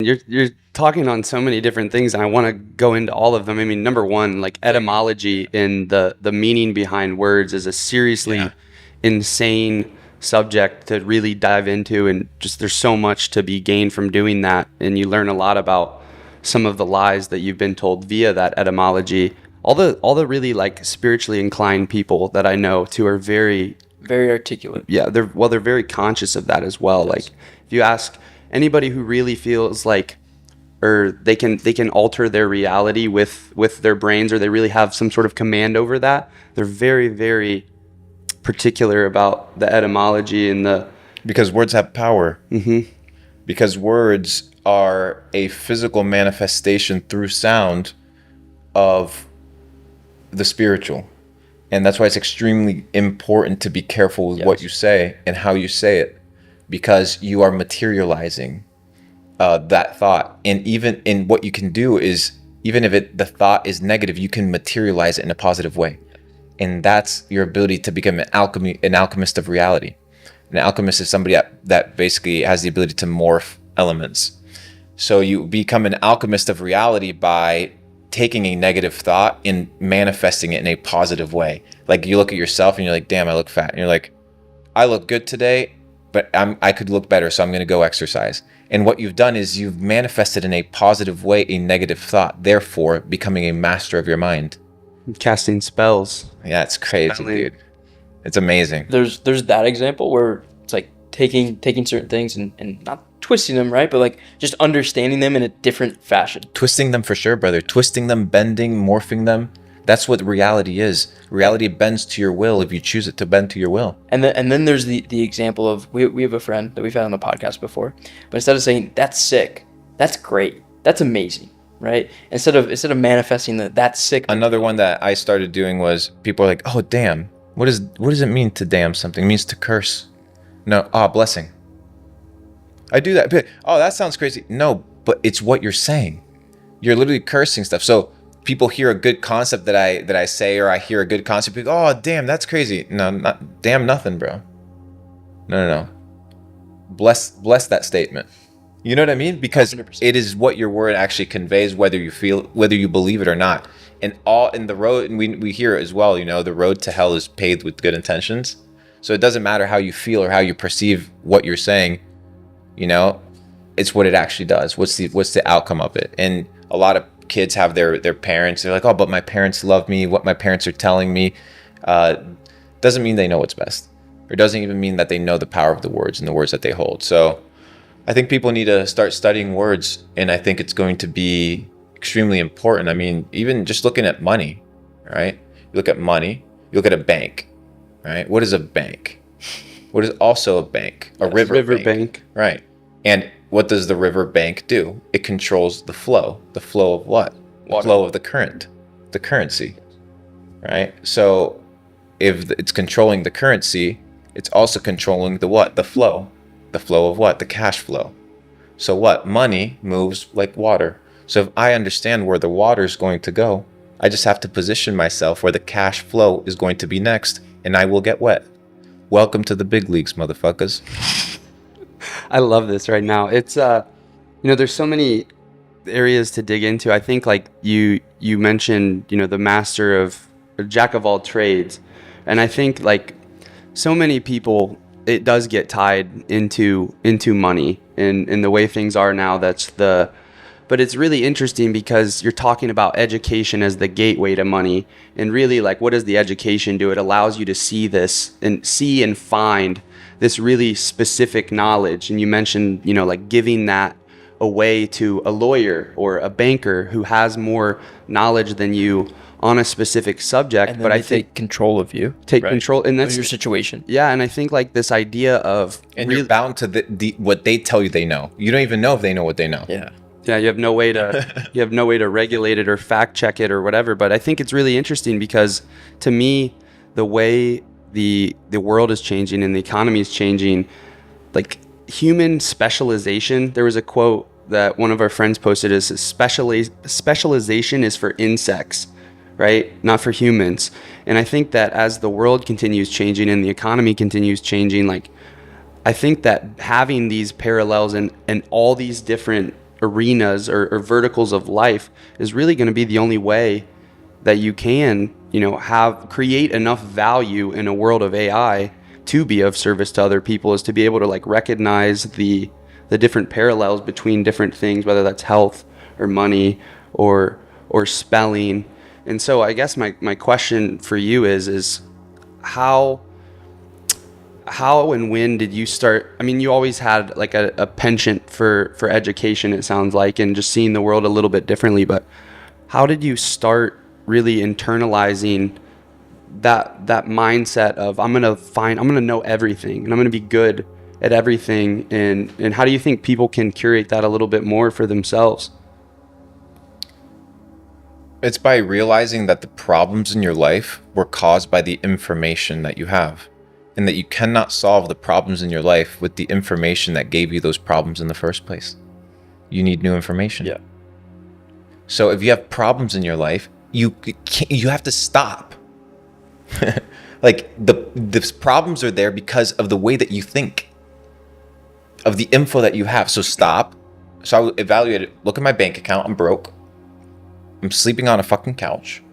You're talking on so many different things, and I want to go into all of them. I mean, number one, like etymology and the meaning behind words is a seriously insane subject to really dive into, and just there's so much to be gained from doing that, and you learn a lot about some of the lies that you've been told via that etymology. All the really like spiritually inclined people that I know too are very Very articulate. yeah, they're very conscious of that as well. Like if you ask anybody who really feels like or they can alter their reality with their brains, or they really have some sort of command over that, they're very, very particular about the etymology and the Because words have power. Mm-hmm. Because words are a physical manifestation through sound of the spiritual. And that's why it's extremely important to be careful with what you say and how you say it, because you are materializing that thought. And even in what you can do is, even if the thought is negative, you can materialize it in a positive way. And that's your ability to become an alchemist of reality. An alchemist is somebody that basically has the ability to morph elements. So you become an alchemist of reality by taking a negative thought and manifesting it in a positive way. Like you look at yourself and you're like, damn, I look fat. And you're like, I look good today, but I could look better, so I'm going to go exercise. And what you've done is you've manifested in a positive way a negative thought, therefore becoming a master of your mind. casting spells. Yeah, it's crazy, dude. It's amazing. There's that example where it's like taking certain things and not twisting them, right? But like just understanding them in a different fashion. Twisting them for sure, brother. Twisting them, bending, morphing them. That's what reality is. Reality bends to your will if you choose it to bend to your will. And then there's the example of we have a friend that we've had on the podcast before, but instead of saying that's sick, that's great, that's amazing, right? Instead of manifesting that's sick. Another one that I started doing was people are like, oh damn, what does it mean to damn something? It means to curse. No, blessing. I do that. But, oh, that sounds crazy. No, but it's what you're saying. You're literally cursing stuff. So people hear a good concept that I say, or I hear a good concept, people go, oh damn, that's crazy. No, not damn nothing, bro. No. Bless that statement. You know what I mean? Because 100%. it is what your word actually conveys, whether you believe it or not. And all in the road, and we hear it as well, you know, the road to hell is paved with good intentions. So it doesn't matter how you feel or how you perceive what you're saying, you know, it's what it actually does. What's the outcome of it? And a lot of kids have their parents, they're like, oh, but my parents love me, what my parents are telling me doesn't mean they know what's best, or doesn't even mean that they know the power of the words and the words that they hold. So I think people need to start studying words, and I think it's going to be extremely important. I mean, even just looking at money, right? You look at money, you look at a bank, right? What is a bank? What is also a bank? A river bank. Right. And what does the river bank do? It controls the flow. The flow of what? The flow of the current, the currency, right? So if it's controlling the currency, it's also controlling the what? The flow. The flow of what? The cash flow. So what? Money moves like water. So if I understand where the water is going to go, I just have to position myself where the cash flow is going to be next, and I will get wet. Welcome to the big leagues, motherfuckers. I love this right now. It's there's so many areas to dig into. I think like you mentioned, the master of or jack of all trades, and I think like so many people, it does get tied into money and the way things are now. But it's really interesting because you're talking about education as the gateway to money, and really like what does the education do? It allows you to see this and see and find this really specific knowledge. And you mentioned, like giving that away to a lawyer or a banker who has more knowledge than you on a specific subject. But I think control of you, control, and that's your situation. Yeah, and I think like this idea of you're bound to the what they tell you they know. You don't even know if they know what they know. Yeah, you have no way to regulate it or fact check it or whatever. But I think it's really interesting because to me, the way the world is changing and the economy is changing, like human specialization. There was a quote that one of our friends posted is specialization is for insects, right? Not for humans. And I think that as the world continues changing and the economy continues changing, like I think that having these parallels and all these different arenas or verticals of life is really going to be the only way that you can, create enough value in a world of AI to be of service to other people, is to be able to like recognize the different parallels between different things, whether that's health or money or spelling. And so I guess my question for you is how and when did you start? I mean, you always had like a penchant for education, it sounds like, and just seeing the world a little bit differently, but how did you start really internalizing that mindset of I'm gonna know everything and I'm gonna be good at everything, and how do you think people can curate that a little bit more for themselves? It's by realizing that the problems in your life were caused by the information that you have, and that you cannot solve the problems in your life with the information that gave you those problems in the first place. You need new information. Yeah. So if you have problems in your life, you have to stop. Like the problems are there because of the way that you think, of the info that you have. So stop. So I would evaluate it. Look at my bank account. I'm broke. I'm sleeping on a fucking couch.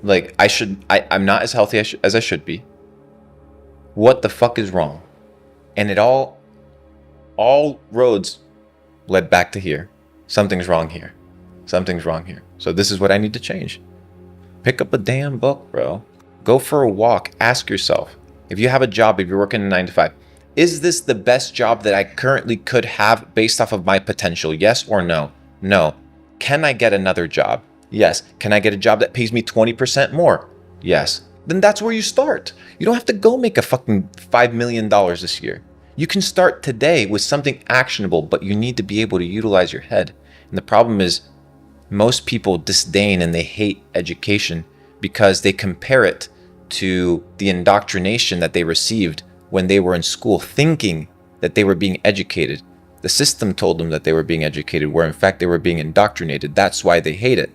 Like I'm not as healthy as I should be. What the fuck is wrong? And it all roads led back to here. Something's wrong here. Something's wrong here. So this is what I need to change. Pick up a damn book, bro. Go for a walk. Ask yourself, if you have a job, if you're working a 9 to 5, is this the best job that I currently could have based off of my potential? Yes or no? No. Can I get another job? Yes. Can I get a job that pays me 20% more? Yes. Then that's where you start. You don't have to go make a fucking $5 million this year. You can start today with something actionable, but you need to be able to utilize your head. And the problem is, most people disdain and they hate education because they compare it to the indoctrination that they received when they were in school, thinking that they were being educated. The system told them that they were being educated, where in fact they were being indoctrinated. That's why they hate it.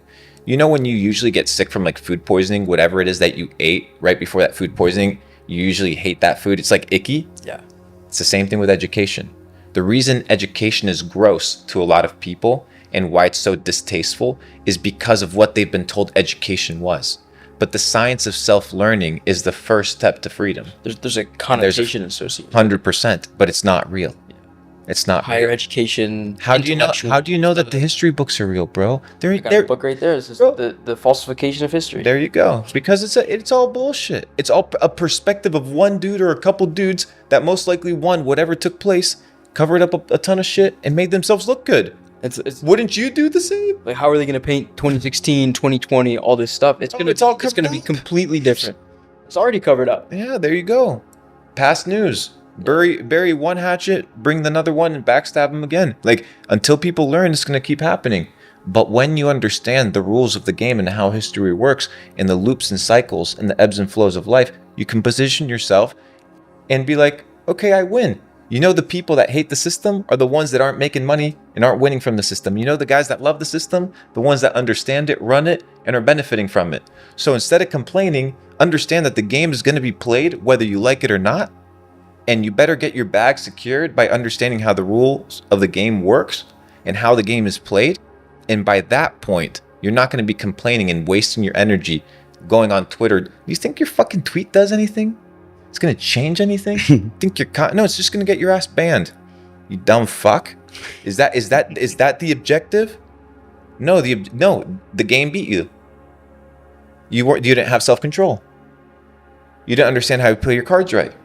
You know, when you usually get sick from like food poisoning, whatever it is that you ate right before that food poisoning, you usually hate that food. It's like icky. Yeah. It's the same thing with education. The reason education is gross to a lot of people and why it's so distasteful is because of what they've been told education was. But the science of self-learning is the first step to freedom. There's a connotation associated. 100%, but it's not real. It's not Higher real. education. How do you know that the history books are real, bro? I got a book right there. This is the falsification of history. There you go. Because it's all bullshit. It's all a perspective of one dude or a couple dudes that most likely won whatever took place, covered up a ton of shit, and made themselves look good. Wouldn't you do the same? Like, how are they going to paint 2016, 2020, all this stuff? It's going to be completely different. It's already covered up. Yeah, there you go. Past news. Bury one hatchet, bring another one, and backstab them again. Like, until people learn, it's going to keep happening. But when you understand the rules of the game and how history works, and the loops and cycles and the ebbs and flows of life, you can position yourself and be like, okay, I win. You know, the people that hate the system are the ones that aren't making money and aren't winning from the system. You know, the guys that love the system, the ones that understand it, run it, and are benefiting from it. So instead of complaining, understand that the game is going to be played whether you like it or not. And you better get your bag secured by understanding how the rules of the game works and how the game is played. And by that point, you're not going to be complaining and wasting your energy going on Twitter. Do you think your fucking tweet does anything? It's going to change anything? Think no, it's just going to get your ass banned. You dumb fuck. Is that the objective? No, the game beat you. You didn't have self-control. You didn't understand how to play your cards right.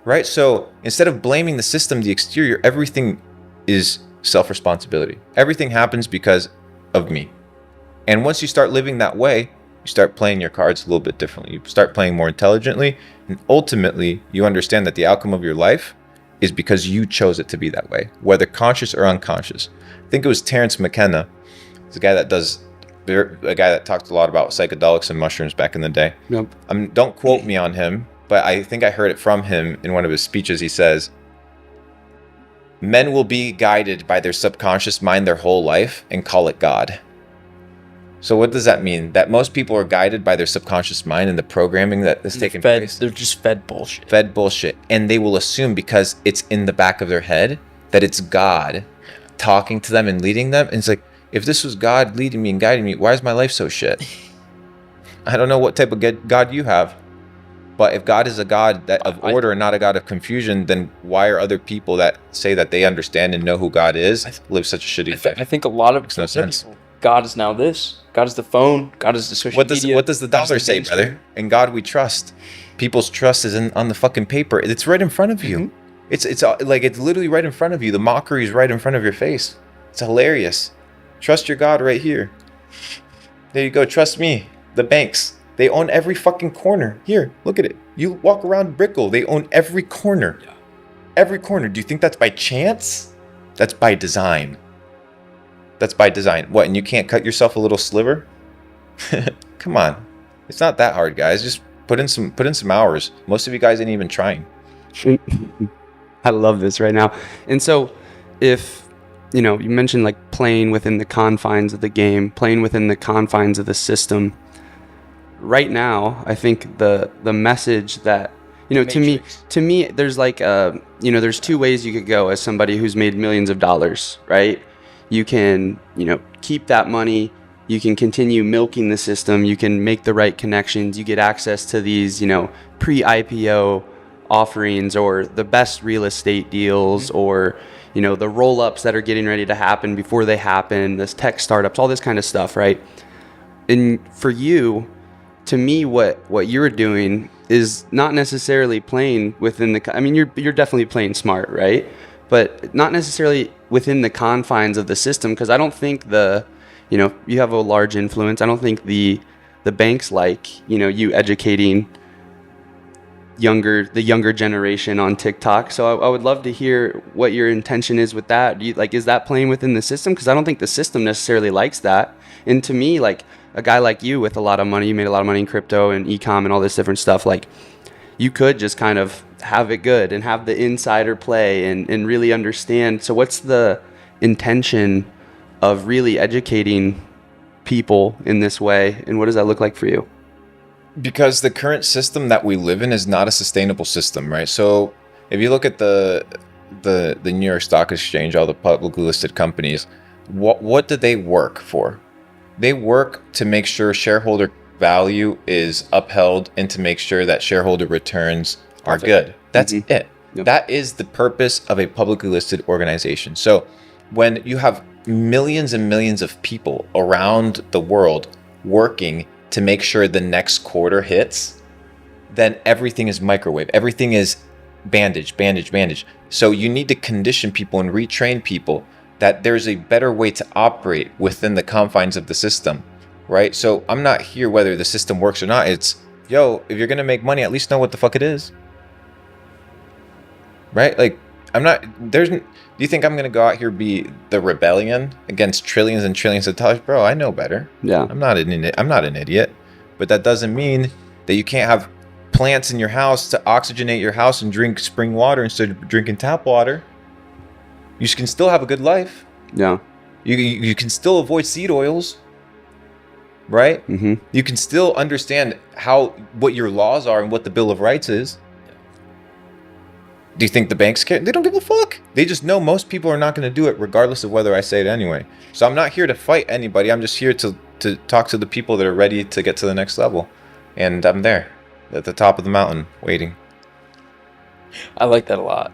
Right? So instead of blaming the system, the exterior, everything is self-responsibility. Everything happens because of me. And once you start living that way, you start playing your cards a little bit differently. You start playing more intelligently. And ultimately, you understand that the outcome of your life is because you chose it to be that way, whether conscious or unconscious. I think it was Terrence McKenna. He's a guy that talked a lot about psychedelics and mushrooms back in the day. Yep. Don't quote me on him, but I think I heard it from him in one of his speeches. He says, men will be guided by their subconscious mind their whole life and call it God. So what does that mean? That most people are guided by their subconscious mind and the programming that is taking place? They're just fed bullshit. And they will assume because it's in the back of their head that it's God talking to them and leading them. And it's like, if this was God leading me and guiding me, why is my life so shit? I don't know what type of God you have. But if God is a God of order and not a God of confusion, then why are other people that say that they understand and know who God is live such a shitty life? I think a lot of Makes no sense. God is now this. God is the phone. God is the social media. What does the dollar say, brother? In God we trust. People's trust is on the fucking paper. It's right in front of you. It's like it's literally right in front of you. The mockery is right in front of your face. It's hilarious. Trust your God right here. There you go. Trust me. The banks. They own every fucking corner. Here, look at it. You walk around Brickell, they own every corner. Yeah. Every corner. Do you think that's by chance? That's by design. That's by design. What, and you can't cut yourself a little sliver? Come on. It's not that hard, guys. Just put in some hours. Most of you guys ain't even trying. I love this right now. And so if, you mentioned like playing within the confines of the game, playing within the confines of the system. Right now, I think the message that, to me, there's like, there's two ways you could go as somebody who's made millions of dollars, right? You can, keep that money. You can continue milking the system. You can make the right connections. You get access to these, pre-IPO offerings or the best real estate deals or, the roll-ups that are getting ready to happen before they happen, this tech startups, all this kind of stuff, right? And for you, to me, what you're doing is not necessarily playing within you're definitely playing smart, right? But not necessarily within the confines of the system, because I don't think you have a large influence. I don't think the banks like, you educating the younger generation on TikTok. So I would love to hear what your intention is with that. Is that playing within the system? Because I don't think the system necessarily likes that. And to me, like, a guy like you with a lot of money, you made a lot of money in crypto and e-com and all this different stuff, like, you could just kind of have it good and have the insider play and really understand. So what's the intention of really educating people in this way, and what does that look like for you? Because the current system that we live in is not a sustainable system, right? So if you look at the New York Stock Exchange, all the publicly listed companies, what do they work for? They work to make sure shareholder value is upheld and to make sure that shareholder returns are good. That's it. Yep. That is the purpose of a publicly listed organization. So when you have millions and millions of people around the world working to make sure the next quarter hits, then everything is microwave. Everything is bandage. So you need to condition people and retrain people that there's a better way to operate within the confines of the system, right? So I'm not here whether the system works or not. It's, if you're going to make money, at least know what the fuck it is, right? Like, do you think I'm going to go out here be the rebellion against trillions and trillions of dollars? Bro, I know better. Yeah. I'm not an idiot, but that doesn't mean that you can't have plants in your house to oxygenate your house and drink spring water instead of drinking tap water. You can still have a good life. Yeah. You can still avoid seed oils, right? Mm-hmm. You can still understand what your laws are and what the Bill of Rights is. Do you think the banks care? They don't give a fuck. They just know most people are not going to do it regardless of whether I say it anyway. So I'm not here to fight anybody. I'm just here to talk to the people that are ready to get to the next level. And I'm there at the top of the mountain waiting. I like that a lot.